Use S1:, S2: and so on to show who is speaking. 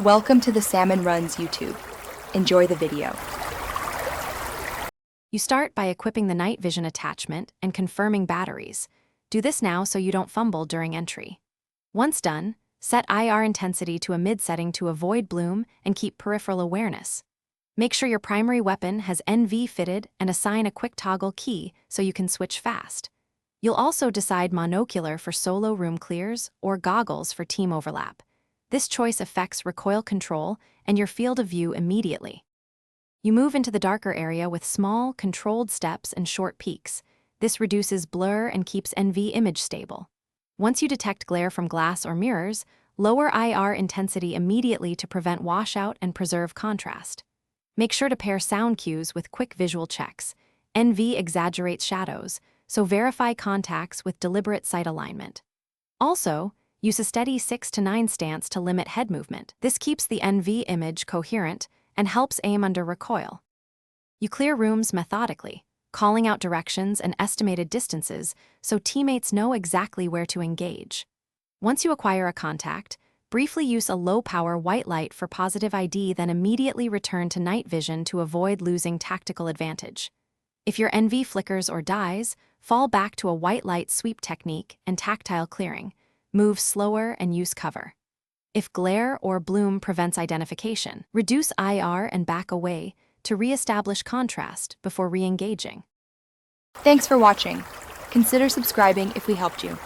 S1: Welcome to the Salmon Runs YouTube. Enjoy the video.
S2: You start by equipping the night vision attachment and confirming batteries. Do this now so you don't fumble during entry. Once done, set IR intensity to a mid setting to avoid bloom and keep peripheral awareness. Make sure your primary weapon has NV fitted and assign a quick toggle key so you can switch fast. You'll also decide monocular for solo room clears or goggles for team overlap. This choice affects recoil control and your field of view immediately. You move into the darker area with small, controlled steps and short peaks. This reduces blur and keeps NV image stable. Once you detect glare from glass or mirrors, lower IR intensity immediately to prevent washout and preserve contrast. Make sure to pair sound cues with quick visual checks. NV exaggerates shadows, so verify contacts with deliberate sight alignment. Also, use a steady 6 to 9 stance to limit head movement. This keeps the NV image coherent and helps aim under recoil. You clear rooms methodically, calling out directions and estimated distances so teammates know exactly where to engage. Once you acquire a contact, briefly use a low-power white light for positive ID, then immediately return to night vision to avoid losing tactical advantage. If your NV flickers or dies, fall back to a white light sweep technique and tactile clearing. Move slower and use cover. If glare or bloom prevents identification, reduce IR and back away to re-establish contrast before re-engaging.
S1: Thanks for watching. Consider subscribing if we helped you.